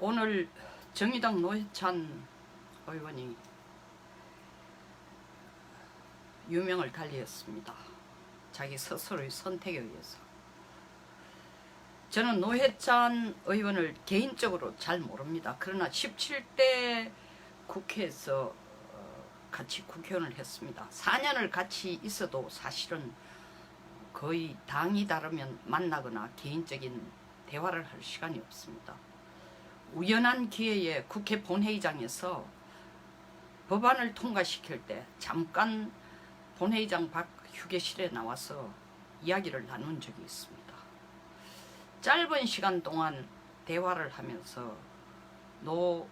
오늘 정의당 노회찬 의원이 유명을 달리했습니다. 자기 스스로의 선택에 의해서. 저는 노회찬 의원을 개인적으로 잘 모릅니다. 그러나 17대 국회에서 같이 국회의원을 했습니다. 4년을 같이 있어도 사실은 거의 당이 다르면 만나거나 개인적인 대화를 할 시간이 없습니다. 우연한 기회에 국회 본회의장에서 법안을 통과시킬 때 잠깐 본회의장 밖 휴게실에 나와서 이야기를 나눈 적이 있습니다. 짧은 시간 동안 대화를 하면서 노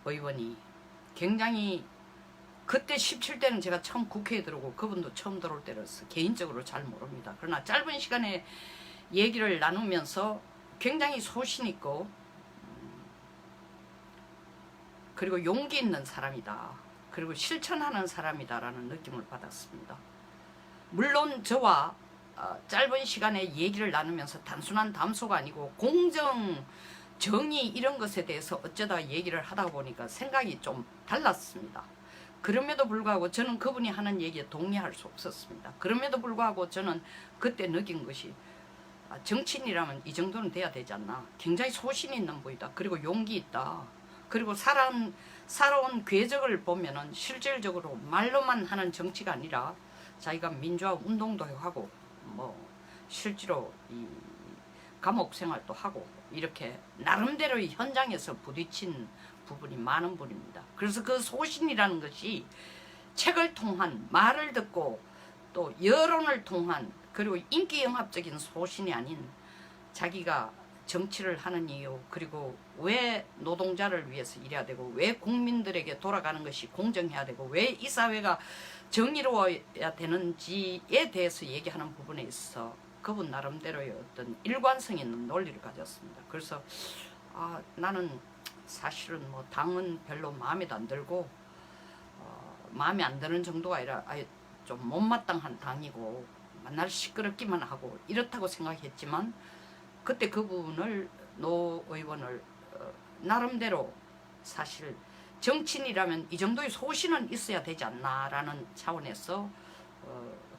의원이 굉장히, 그때 17대는 제가 처음 국회에 들어오고 그분도 처음 들어올 때라서 개인적으로 잘 모릅니다. 그러나 짧은 시간에 얘기를 나누면서 굉장히 소신 있고 그리고 용기 있는 사람이다. 그리고 실천하는 사람이다라는 느낌을 받았습니다. 물론 저와 짧은 시간에 얘기를 나누면서 단순한 담소가 아니고 공정, 정의 이런 것에 대해서 어쩌다 얘기를 하다 보니까 생각이 좀 달랐습니다. 그럼에도 불구하고 저는 그분이 하는 얘기에 동의할 수 없었습니다. 그럼에도 불구하고 저는 그때 느낀 것이 정치인이라면 이 정도는 돼야 되지 않나. 굉장히 소신 있는 분이다. 그리고 용기 있다. 그리고 살아온 궤적을 보면은 실질적으로 말로만 하는 정치가 아니라 자기가 민주화 운동도 하고 뭐 실제로 이 감옥 생활도 하고 이렇게 나름대로의 현장에서 부딪힌 부분이 많은 분입니다. 그래서 그 소신이라는 것이 책을 통한, 말을 듣고 또 여론을 통한, 그리고 인기영합적인 소신이 아닌 자기가 정치를 하는 이유, 그리고 왜 노동자를 위해서 일해야 되고 왜 국민들에게 돌아가는 것이 공정해야 되고 왜 이 사회가 정의로워야 되는지에 대해서 얘기하는 부분에 있어서 그분 나름대로의 어떤 일관성 있는 논리를 가졌습니다. 그래서 나는 사실은 뭐 당은 별로 마음에도 안 들고 마음에 안 드는 정도가 아니라 아예 좀 못마땅한 당이고 맨날 시끄럽기만 하고 이렇다고 생각했지만 그때 그 부분을 노 의원을 나름대로 사실 정치인이라면 이 정도의 소신은 있어야 되지 않나라는 차원에서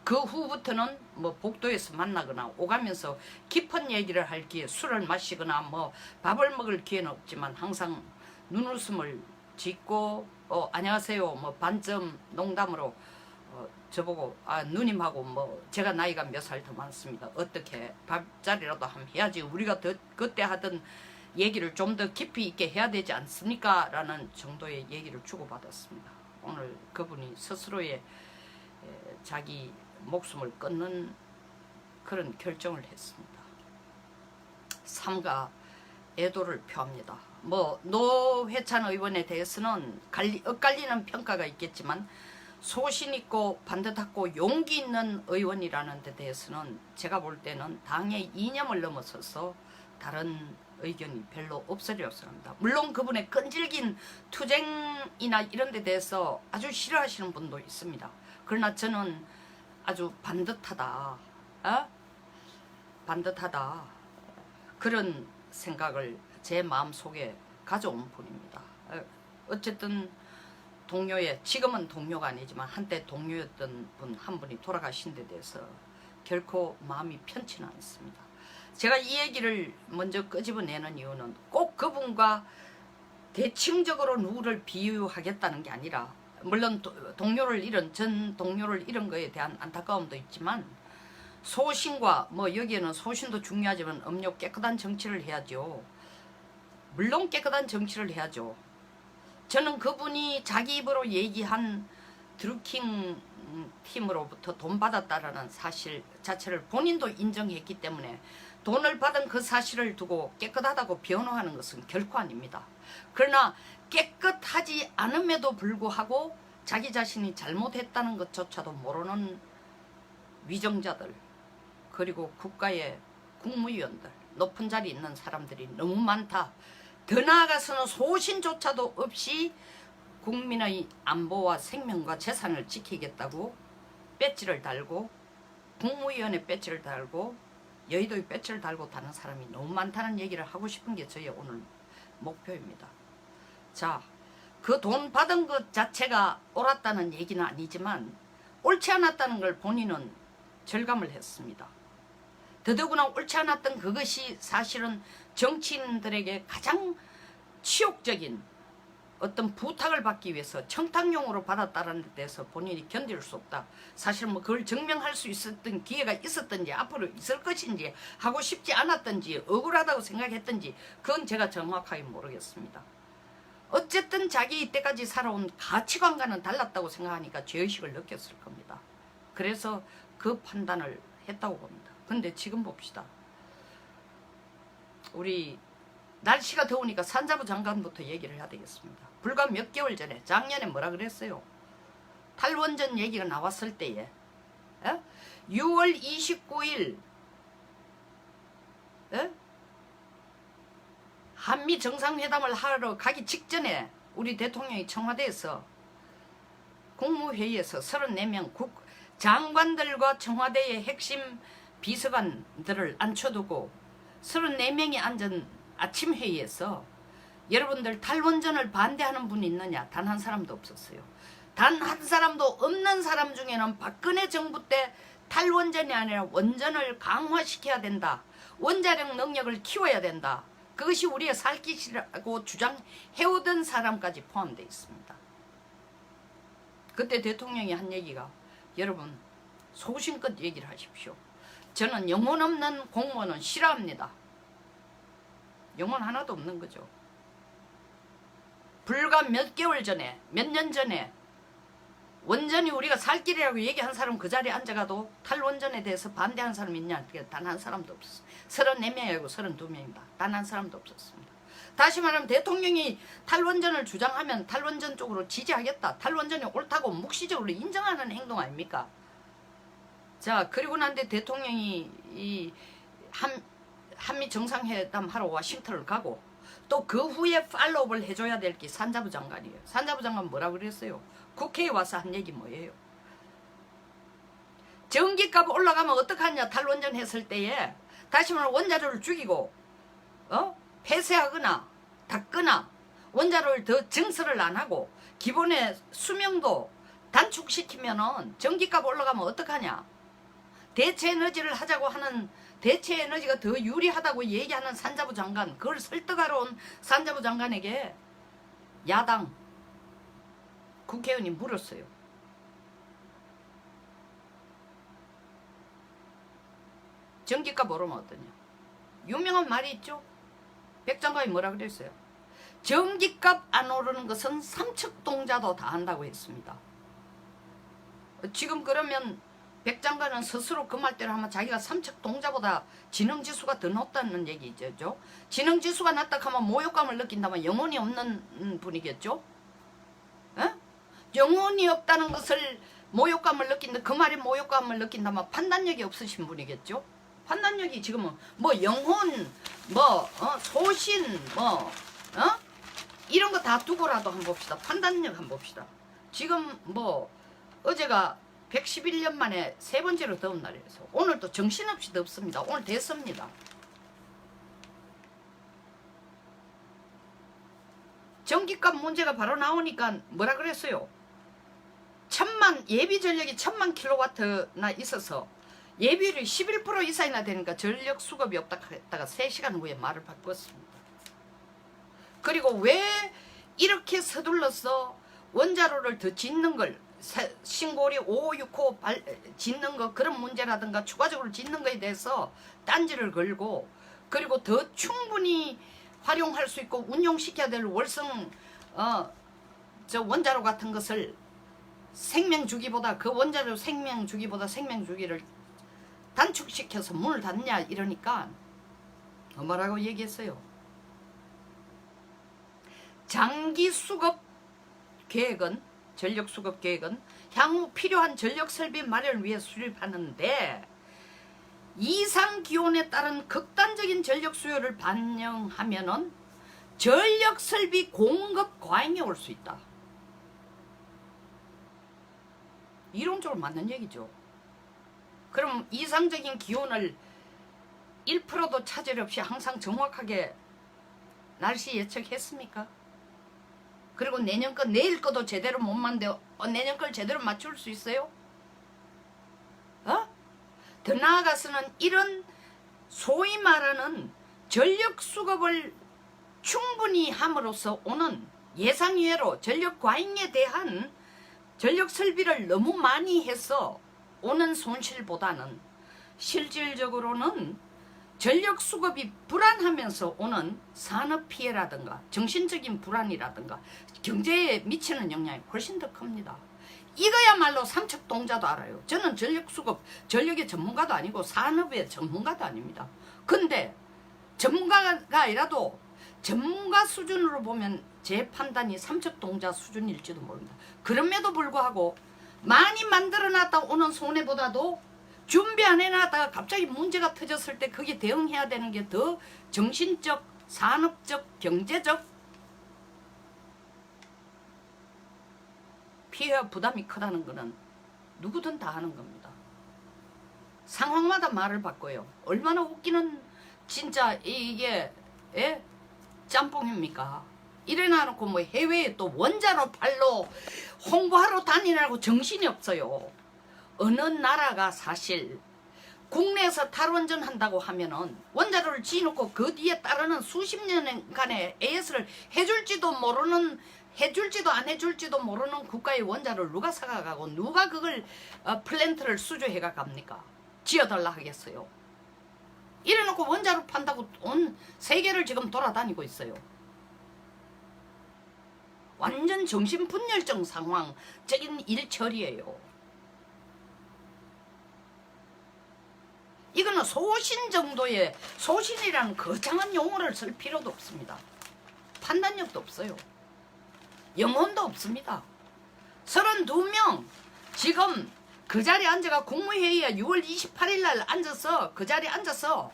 그 후부터는 뭐 복도에서 만나거나 오가면서 깊은 얘기를 할 기회, 술을 마시거나 뭐 밥을 먹을 기회는 없지만 항상 눈웃음을 짓고 안녕하세요 뭐 반점 농담으로 저보고 누님하고 뭐 제가 나이가 몇 살 더 많습니다. 어떻게 밥자리라도 한번 해야지. 우리가 그때 하던 얘기를 좀 더 깊이 있게 해야 되지 않습니까? 라는 정도의 얘기를 주고받았습니다. 오늘 그분이 스스로의 자기 목숨을 끊는 그런 결정을 했습니다. 삼가 애도를 표합니다. 뭐 노회찬 의원에 대해서는 엇갈리는 평가가 있겠지만 소신 있고 반듯하고 용기 있는 의원이라는 데 대해서는 제가 볼 때는 당의 이념을 넘어서서 다른 의견이 별로 없으리라고 생각합니다. 물론 그분의 끈질긴 투쟁이나 이런 데 대해서 아주 싫어하시는 분도 있습니다. 그러나 저는 아주 반듯하다, 반듯하다 그런 생각을 제 마음속에 가져온 분입니다. 어쨌든 동료의, 지금은 동료가 아니지만 한때 동료였던 분 한 분이 돌아가신 데 대해서 결코 마음이 편치는 않습니다. 제가 이 얘기를 먼저 끄집어내는 이유는 꼭 그분과 대칭적으로 누구를 비유하겠다는 게 아니라 물론 동료를 잃은, 전 동료를 잃은 거에 대한 안타까움도 있지만 소신과 뭐 여기에는 소신도 중요하지만 음료 깨끗한 정치를 해야죠. 물론 깨끗한 정치를 해야죠. 저는 그분이 자기 입으로 얘기한 드루킹 팀으로부터 돈 받았다라는 사실 자체를 본인도 인정했기 때문에 돈을 받은 그 사실을 두고 깨끗하다고 변호하는 것은 결코 아닙니다. 그러나 깨끗하지 않음에도 불구하고 자기 자신이 잘못했다는 것조차도 모르는 위정자들, 그리고 국가의 국무위원들, 높은 자리에 있는 사람들이 너무 많다. 더 나아가서는 소신조차도 없이 국민의 안보와 생명과 재산을 지키겠다고 배지를 달고 국무위원회 배지를 달고 여의도의 배지를 달고 다는 사람이 너무 많다는 얘기를 하고 싶은 게 저의 오늘 목표입니다. 자, 그 돈 받은 것 자체가 옳았다는 얘기는 아니지만 옳지 않았다는 걸 본인은 절감을 했습니다. 더더구나 옳지 않았던 그것이 사실은 정치인들에게 가장 치욕적인 어떤 부탁을 받기 위해서 청탁용으로 받았다는 데서 본인이 견딜 수 없다. 사실 뭐 그걸 증명할 수 있었던 기회가 있었던지 앞으로 있을 것인지 하고 싶지 않았던지 억울하다고 생각했던지 그건 제가 정확하게 모르겠습니다. 어쨌든 자기 이때까지 살아온 가치관과는 달랐다고 생각하니까 죄의식을 느꼈을 겁니다. 그래서 그 판단을 했다고 봅니다. 근데 지금 봅시다. 우리 날씨가 더우니까 산자부 장관부터 얘기를 해야 되겠습니다. 불과 몇 개월 전에 작년에 뭐라 그랬어요? 탈원전 얘기가 나왔을 때에 6월 29일 한미 정상회담을 하러 가기 직전에 우리 대통령이 청와대에서 국무회의에서 34명 장관들과 청와대의 핵심 비서관들을 앉혀두고 34명이 앉은 아침 회의에서 여러분들 탈원전을 반대하는 분이 있느냐? 단 한 사람도 없었어요. 단 한 사람도 없는 사람 중에는 박근혜 정부 때 탈원전이 아니라 원전을 강화시켜야 된다. 원자력 능력을 키워야 된다. 그것이 우리의 살 길이라고 주장해오던 사람까지 포함되어 있습니다. 그때 대통령이 한 얘기가 여러분 소신껏 얘기를 하십시오. 저는 영혼 없는 공무원은 싫어합니다. 영혼 하나도 없는 거죠. 불과 몇 개월 전에 몇 년 전에 원전이 우리가 살 길이라고 얘기한 사람 그 자리에 앉아가도 탈원전에 대해서 반대하는 사람이 있냐? 단 한 사람도 없었어요. 34명이고 32명입니다. 단 한 사람도 없었습니다. 다시 말하면 대통령이 탈원전을 주장하면 탈원전 쪽으로 지지하겠다. 탈원전이 옳다고 묵시적으로 인정하는 행동 아닙니까? 자, 그리고 난 뒤에 대통령이 이 한미 정상회담 하러 워싱턴을 가고 또 그 후에 팔로우업을 해줘야 될 게 산자부 장관이에요. 산자부 장관 뭐라고 그랬어요? 국회에 와서 한 얘기 뭐예요? 전기값 올라가면 어떡하냐? 탈원전 했을 때에 다시 말하면 원자로를 죽이고 폐쇄하거나 닫거나 원자로를 더 증설을 안 하고 기본의 수명도 단축시키면은 전기값 올라가면 어떡하냐? 대체 에너지를 하자고 하는 대체 에너지가 더 유리하다고 얘기하는 산자부 장관, 그걸 설득하러 온 산자부 장관에게 야당 국회의원이 물었어요. 전기값 오르면 어떠냐? 유명한 말이 있죠? 백 장관이 뭐라 그랬어요? 전기값 안 오르는 것은 삼척동자도 다 한다고 했습니다. 지금 그러면 백 장관은 스스로 그 말대로 하면 자기가 삼척동자보다 지능지수가 더 높다는 얘기죠. 지능지수가 낮다 하면 모욕감을 느낀다면 영혼이 없는 분이겠죠? 영혼이 없다는 것을 모욕감을 느낀다. 그 말에 모욕감을 느낀다면 판단력이 없으신 분이겠죠? 판단력이 지금은 뭐 영혼, 소신, 이런 거 다 두고라도 한번 봅시다. 판단력 한번 봅시다. 지금 어제가 111년 만에 세 번째로 더운 날이라서 오늘 또 정신없이 덥습니다. 오늘 됐습니다. 전기값 문제가 바로 나오니까 뭐라 그랬어요? 예비 전력이 1000만 킬로와트나 있어서 예비율이 11% 이상이나 되니까 전력 수급이 없다 했다가 3시간 후에 말을 바꿨습니다. 그리고 왜 이렇게 서둘러서 원자로를 더 짓는 걸 신고리 5565 짓는 거 그런 문제라든가 추가적으로 짓는 거에 대해서 딴지를 걸고 그리고 더 충분히 활용할 수 있고 운용시켜야 될 월성 원자로 같은 것을 생명주기보다 그 원자로 생명주기를 단축시켜서 문을 닫냐 이러니까 뭐라고 얘기했어요? 장기 수급 계획은 전력 수급 계획은 향후 필요한 전력 설비 마련을 위해 수립하는데 이상 기온에 따른 극단적인 전력 수요를 반영하면은 전력 설비 공급 과잉이 올 수 있다. 이론적으로 맞는 얘기죠. 그럼 이상적인 기온을 1%도 차질 없이 항상 정확하게 날씨 예측했습니까? 그리고 내년 거 내일 거도 제대로 못 만들어 내년 걸 제대로 맞출 수 있어요? 더 나아가서는 이런 소위 말하는 전력 수급을 충분히 함으로써 오는 예상 이외로 전력 과잉에 대한 전력 설비를 너무 많이 해서 오는 손실보다는 실질적으로는 전력 수급이 불안하면서 오는 산업 피해라든가 정신적인 불안이라든가 경제에 미치는 영향이 훨씬 더 큽니다. 이거야말로 삼척동자도 알아요. 저는 전력 수급, 전력의 전문가도 아니고 산업의 전문가도 아닙니다. 근데 전문가가 아니라도 전문가 수준으로 보면 제 판단이 삼척동자 수준일지도 모릅니다. 그럼에도 불구하고 많이 만들어놨다 오는 손해보다도 준비 안 해놨다가 갑자기 문제가 터졌을 때 거기에 대응해야 되는 게 더 정신적, 산업적, 경제적 피해와 부담이 크다는 것은 누구든 다 하는 겁니다. 상황마다 말을 바꿔요. 얼마나 웃기는 진짜 이게 짬뽕입니까? 이래놔놓고 뭐 해외에 또 원자로 팔로 홍보하러 다니라고 정신이 없어요. 어느 나라가 사실 국내에서 탈원전 한다고 하면은 원자로를 지어놓고 그 뒤에 따르는 수십 년간의 AS를 해줄지도 모르는 해줄지도 안 해줄지도 모르는 국가의 원자로를 누가 사가가고 누가 그걸 플랜트를 수주해가 갑니까? 지어달라 하겠어요. 이래놓고 원자로 판다고 온 세계를 지금 돌아다니고 있어요. 완전 정신분열증 상황적인 일처리예요. 이거는 소신 정도의 소신이라는 거창한 용어를 쓸 필요도 없습니다. 판단력도 없어요. 영혼도 없습니다. 32명 지금 그 자리에 앉아가 국무회의에 6월 28일 날 앉아서 그 자리에 앉아서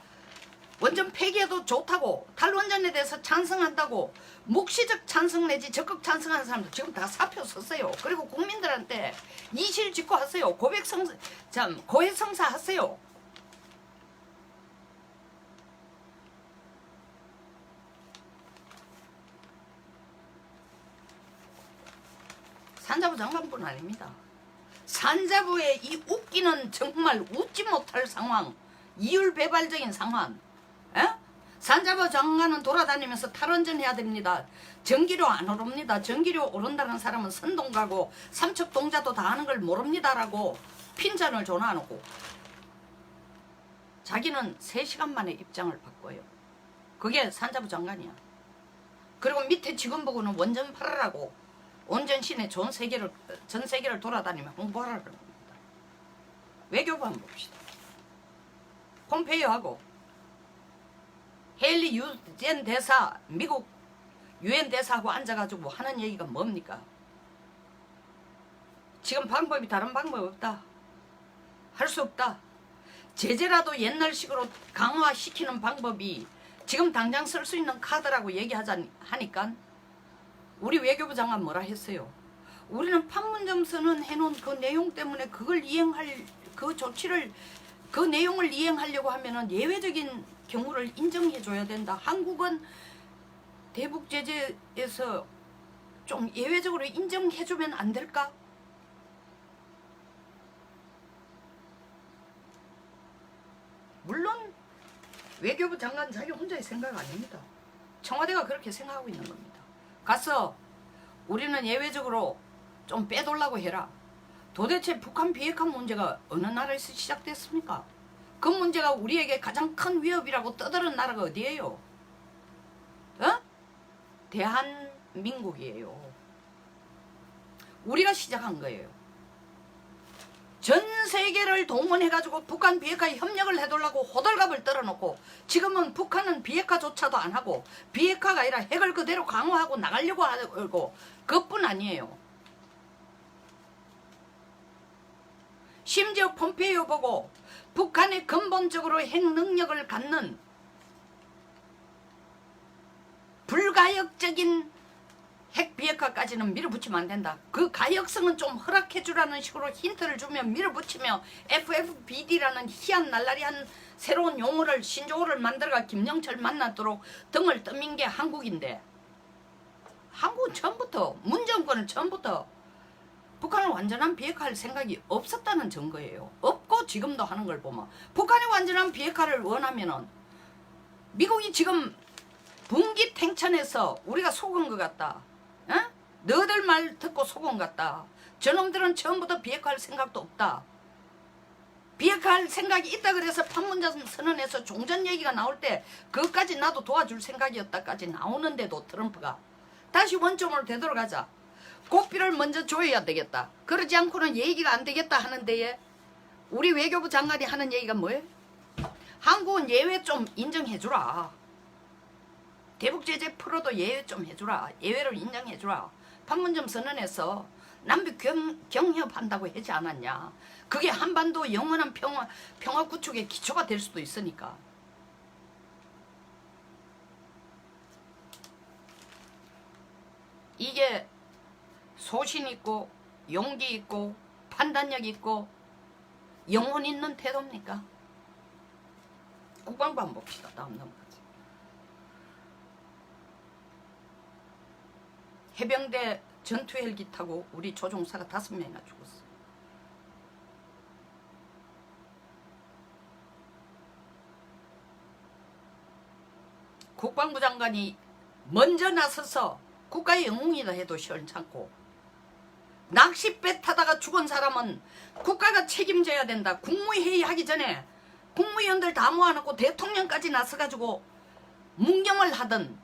원전 폐기해도 좋다고 탈원전에 대해서 찬성한다고 묵시적 찬성 내지 적극 찬성하는 사람들 지금 다 사표 썼어요. 그리고 국민들한테 이실직고하세요. 고해성사 하세요. 산자부 장관뿐 아닙니다. 산자부의 이 웃기는 정말 웃지 못할 상황, 이율배발적인 상황. 산자부 장관은 돌아다니면서 탈원전 해야 됩니다. 전기료 안 오릅니다. 전기료 오른다는 사람은 선동가고 삼척동자도 다 하는 걸 모릅니다라고 핀잔을 줘놔놓고 자기는 3시간 만에 입장을 바꿔요. 그게 산자부 장관이야. 그리고 밑에 직원보고는 원전 팔으라고 온전 시내 전 세계를 돌아다니며 홍보하라는 겁니다. 외교부 한번 봅시다. 폼페이오하고 헤일리 유엔 대사, 미국 유엔 대사하고 앉아가지고 하는 얘기가 뭡니까? 지금 방법이 다른 방법이 없다. 할 수 없다. 제재라도 옛날식으로 강화시키는 방법이 지금 당장 쓸 수 있는 카드라고 얘기하니까 우리 외교부 장관 뭐라 했어요? 우리는 판문점 선언 해놓은 그 내용 때문에 그걸 이행할 그 조치를 그 내용을 이행하려고 하면은 예외적인 경우를 인정해줘야 된다. 한국은 대북 제재에서 좀 예외적으로 인정해주면 안 될까? 물론 외교부 장관 자기 혼자의 생각 아닙니다. 청와대가 그렇게 생각하고 있는 겁니다. 가서 우리는 예외적으로 좀 빼돌라고 해라. 도대체 북한 비핵화 문제가 어느 나라에서 시작됐습니까? 그 문제가 우리에게 가장 큰 위협이라고 떠드는 나라가 어디예요? 대한민국이에요. 우리가 시작한 거예요. 전 세계를 동원해가지고 북한 비핵화에 협력을 해달라고 호들갑을 떨어놓고 지금은 북한은 비핵화조차도 안 하고 비핵화가 아니라 핵을 그대로 강화하고 나가려고 하고 그것뿐 아니에요. 심지어 폼페이오 보고 북한이 근본적으로 핵 능력을 갖는 불가역적인 핵 비핵화까지는 밀어붙이면 안 된다. 그 가역성은 좀 허락해 주라는 식으로 힌트를 주면 밀어붙이며 FFBD라는 희한 날라리한 새로운 용어를 신조어를 만들어가 김영철 만나도록 등을 떠민 게 한국인데, 한국은 처음부터, 문 정권은 처음부터 북한을 완전한 비핵화할 생각이 없었다는 증거예요. 없고 지금도 하는 걸 보면 북한이 완전한 비핵화를 원하면은 미국이 지금 분기탱천해서 우리가 속은 것 같다. 어? 너희들 말 듣고 속은 것 같다. 저놈들은 처음부터 비핵화할 생각도 없다. 비핵화할 생각이 있다 그래서 판문점 선언에서 종전 얘기가 나올 때 그것까지 나도 도와줄 생각이었다까지 나오는데도 트럼프가 다시 원점으로 되돌아가자. 고삐를 먼저 조여야 되겠다. 그러지 않고는 얘기가 안 되겠다 하는 데에 우리 외교부 장관이 하는 얘기가 뭐예요? 한국은 예외 좀 인정해주라. 대북 제재 풀어도 예외 좀 해주라. 예외를 인정해주라. 판문점 선언에서 남북 경협한다고 하지 않았냐. 그게 한반도 영원한 평화 구축의 기초가 될 수도 있으니까. 이게 소신 있고 용기 있고 판단력 있고 영혼 있는 태도입니까? 국방부 한번 봅시다. 다음 넘어가죠. 해병대 전투 헬기 타고 우리 조종사가 5명이나 죽었어. 국방부 장관이 먼저 나서서 국가의 영웅이다 해도 시원찮고, 낚싯배 타다가 죽은 사람은 국가가 책임져야 된다. 국무회의 하기 전에 국무위원들 다 모아놓고 대통령까지 나서가지고 문경을 하던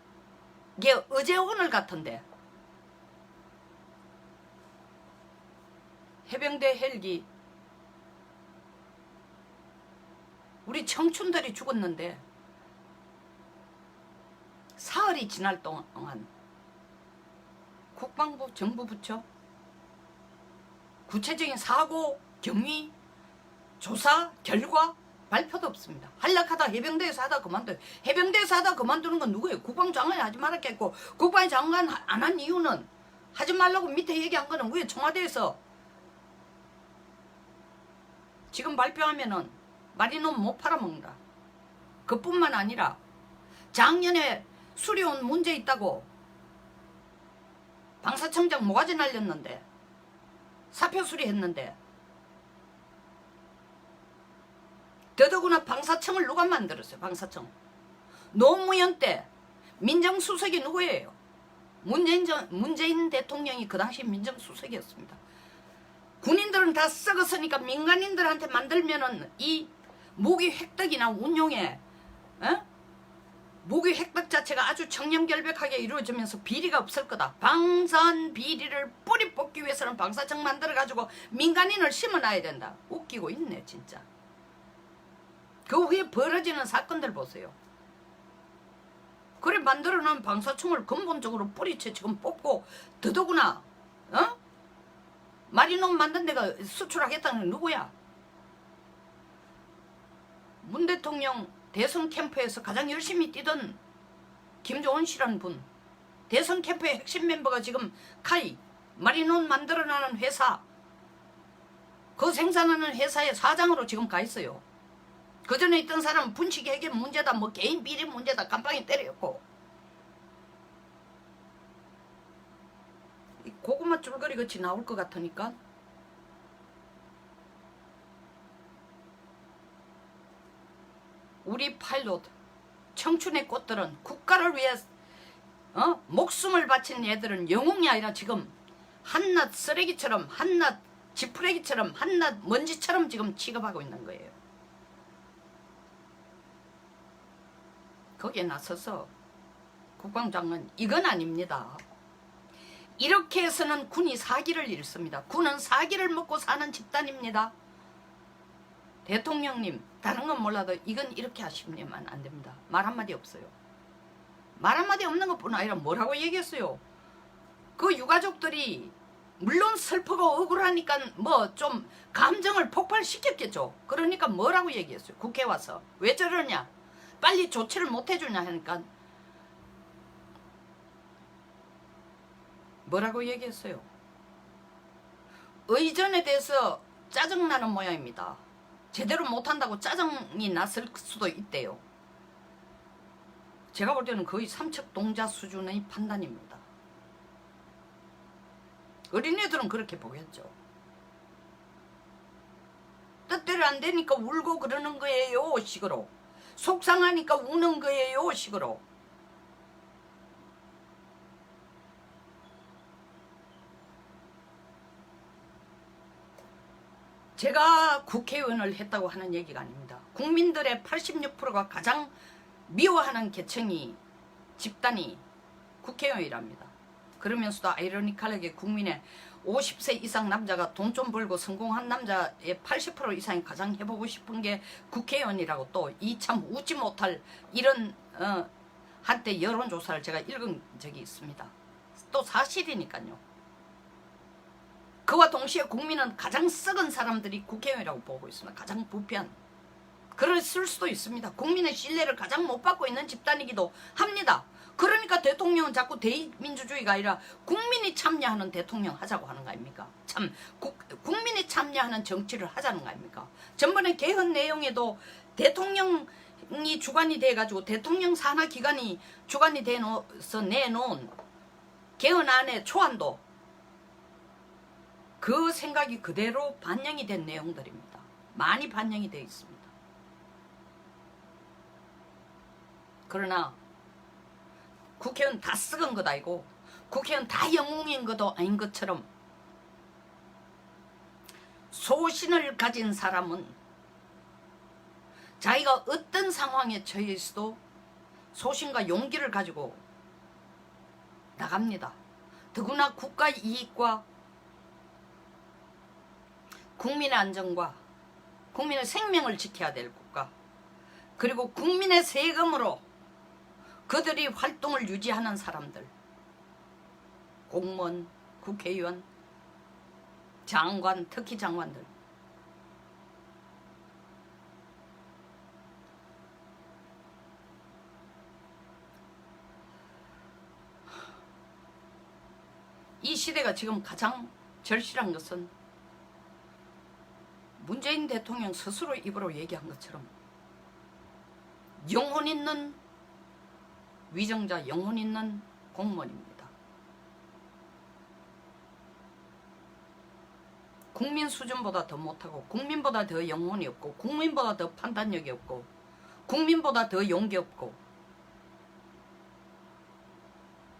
게 어제 오늘 같은데, 해병대 헬기 우리 청춘들이 죽었는데 사흘이 지날 동안 국방부 정부 부처 구체적인 사고 경위 조사 결과 발표도 없습니다. 한락하다 해병대에서 하다 그만둬요. 해병대에서 하다 그만두는 건 누구예요? 국방장관이 하지 말았겠고, 국방장관 안 한 이유는 하지 말라고 밑에 얘기한 거는 왜 청와대에서 지금 발표하면은 마리논 못 팔아먹는다. 그뿐만 아니라 작년에 수리온 문제 있다고 방사청장 모가지 날렸는데, 사표 수리했는데, 더더구나 방사청을 누가 만들었어요? 방사청 노무현 때 민정수석이 누구예요? 문재인 대통령이 그 당시 민정수석이었습니다. 군인들은 다 썩었으니까 민간인들한테 만들면은 이 무기 획득이나 운용에 무기 획득 자체가 아주 청렴결백하게 이루어지면서 비리가 없을 거다. 방산 비리를 뿌리 뽑기 위해서는 방사청 만들어가지고 민간인을 심어놔야 된다. 웃기고 있네 진짜. 그 후에 벌어지는 사건들 보세요. 그래 만들어놓은 방사청을 근본적으로 뿌리채 지금 뽑고, 더더구나 마리논 만든 데가 수출하겠다는 게 누구야? 문 대통령 대선 캠프에서 가장 열심히 뛰던 김조은 씨라는 분, 대선 캠프의 핵심 멤버가 지금 카이 마리논 만들어내는 회사, 그 생산하는 회사의 사장으로 지금 가 있어요. 그 전에 있던 사람은 분식 회계 문제다, 뭐 개인 비리 문제다 깜빵이 때렸고, 고구마 줄거리 같이 나올 것 같으니까 우리 파일럿 청춘의 꽃들은 국가를 위해 목숨을 바친 애들은 영웅이 아니라 지금 한낱 쓰레기처럼, 한낱 지푸레기처럼, 한낱 먼지처럼 지금 취급하고 있는 거예요. 거기에 나서서 국방장관 이건 아닙니다. 이렇게 해서는 군이 사기를 잃습니다. 군은 사기를 먹고 사는 집단입니다. 대통령님 다른 건 몰라도 이건 이렇게 하시면 안 됩니다. 말 한마디 없어요. 말 한마디 없는 것뿐 아니라 뭐라고 얘기했어요? 그 유가족들이 물론 슬프고 억울하니까 뭐 좀 감정을 폭발시켰겠죠. 그러니까 뭐라고 얘기했어요? 국회 와서 왜 저러냐, 빨리 조치를 못 해주냐 하니까 뭐라고 얘기했어요? 의전에 대해서 짜증나는 모양입니다. 제대로 못한다고 짜증이 났을 수도 있대요. 제가 볼 때는 거의 삼척동자 수준의 판단입니다. 어린애들은 그렇게 보겠죠. 뜻대로 안 되니까 울고 그러는 거예요 식으로. 속상하니까 우는 거예요 식으로. 제가 국회의원을 했다고 하는 얘기가 아닙니다. 국민들의 86%가 가장 미워하는 계층이 집단이 국회의원이랍니다. 그러면서도 아이러니컬하게 국민의 50세 이상 남자가 돈 좀 벌고 성공한 남자의 80% 이상이 가장 해보고 싶은 게 국회의원이라고 또 이 참 웃지 못할 이런 한때 여론조사를 제가 읽은 적이 있습니다. 또 사실이니까요. 그와 동시에 국민은 가장 썩은 사람들이 국회의원이라고 보고 있습니다. 가장 부패한. 그랬을 수도 있습니다. 국민의 신뢰를 가장 못 받고 있는 집단이기도 합니다. 그러니까 대통령은 자꾸 대의민주주의가 아니라 국민이 참여하는 대통령 하자고 하는 거 아닙니까? 참 국민이 참여하는 정치를 하자는 거 아닙니까? 전번에 개헌 내용에도 대통령이 주관이 돼가지고 대통령 산하 기관이 주관이 돼서 내놓은 개헌안의 초안도 그 생각이 그대로 반영이 된 내용들입니다. 많이 반영이 되어 있습니다. 그러나 국회의원 다 썩은 것 아니고 국회의원 다 영웅인 것도 아닌 것처럼 소신을 가진 사람은 자기가 어떤 상황에 처해 있어도 소신과 용기를 가지고 나갑니다. 더구나 국가 이익과 국민의 안전과 국민의 생명을 지켜야 될 국가, 그리고 국민의 세금으로 그들이 활동을 유지하는 사람들, 공무원, 국회의원, 장관, 특히 장관들, 이 시대가 지금 가장 절실한 것은 문재인 대통령 스스로 입으로 얘기한 것처럼 영혼 있는 위정자, 영혼 있는 공무원입니다. 국민 수준보다 더 못하고 국민보다 더 영혼이 없고 국민보다 더 판단력이 없고 국민보다 더 용기 없고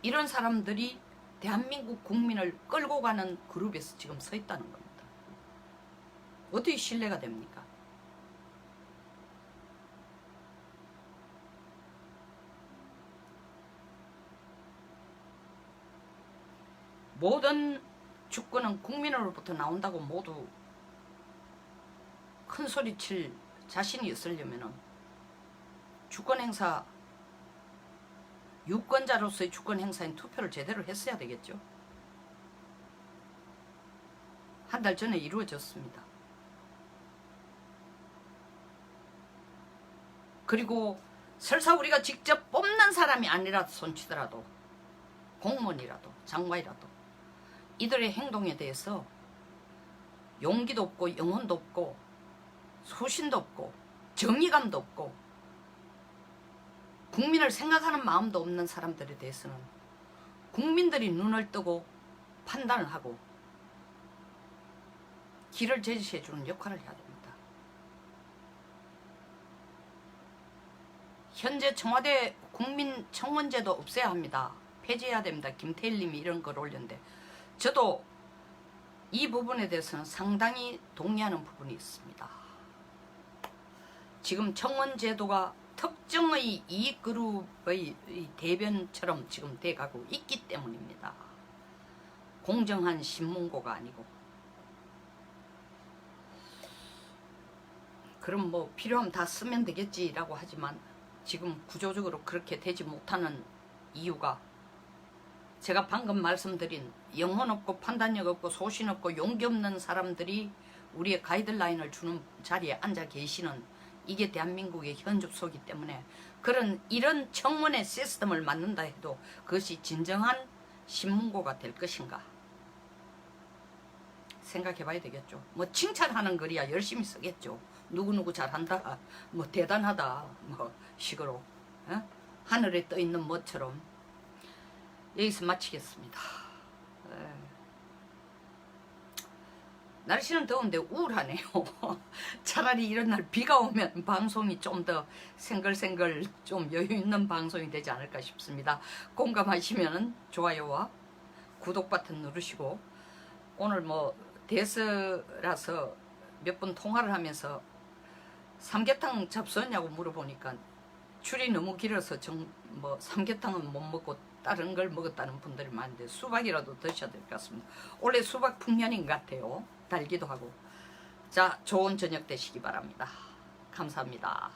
이런 사람들이 대한민국 국민을 끌고 가는 그룹에서 지금 서 있다는 겁니다. 어떻게 신뢰가 됩니까? 모든 주권은 국민으로부터 나온다고 모두 큰 소리 칠 자신이 있으려면 주권 행사, 유권자로서의 주권 행사인 투표를 제대로 했어야 되겠죠. 한 달 전에 이루어졌습니다. 그리고 설사 우리가 직접 뽑는 사람이 아니라 손치더라도 공무원이라도 장관이라도 이들의 행동에 대해서 용기도 없고 영혼도 없고 소신도 없고 정의감도 없고 국민을 생각하는 마음도 없는 사람들에 대해서는 국민들이 눈을 뜨고 판단을 하고 길을 제시해주는 역할을 해야 됩니다. 현재 청와대 국민청원제도 없애야 합니다. 폐지해야 됩니다. 김태일님이 이런 걸 올렸는데 저도 이 부분에 대해서는 상당히 동의하는 부분이 있습니다. 지금 청원제도가 특정의 이익그룹의 대변처럼 지금 돼가고 있기 때문입니다. 공정한 신문고가 아니고. 그럼 뭐 필요하면 다 쓰면 되겠지라고 하지만 지금 구조적으로 그렇게 되지 못하는 이유가 제가 방금 말씀드린 영혼 없고 판단력 없고 소신 없고 용기 없는 사람들이 우리의 가이드라인을 주는 자리에 앉아 계시는 이게 대한민국의 현접소이기 때문에 이런 청문회 시스템을 만든다 해도 그것이 진정한 신문고가 될 것인가 생각해 봐야 되겠죠. 뭐 칭찬하는 글이야 열심히 쓰겠죠. 누구누구 잘한다, 뭐 대단하다, 뭐 식으로 하늘에 떠 있는 뭐처럼. 여기서 마치겠습니다. 날씨는 더운데 우울하네요. 차라리 이런 날 비가 오면 방송이 좀 더 생글생글 좀 여유 있는 방송이 되지 않을까 싶습니다. 공감하시면 좋아요와 구독 버튼 누르시고, 오늘 뭐 대서라서 몇 분 통화를 하면서 삼계탕 잡수었냐고 물어보니까 줄이 너무 길어서 뭐 삼계탕은 못 먹고 다른 걸 먹었다는 분들이 많은데 수박이라도 드셔야 될 것 같습니다. 원래 수박 풍년인 것 같아요. 달기도 하고. 자, 좋은 저녁 되시기 바랍니다. 감사합니다.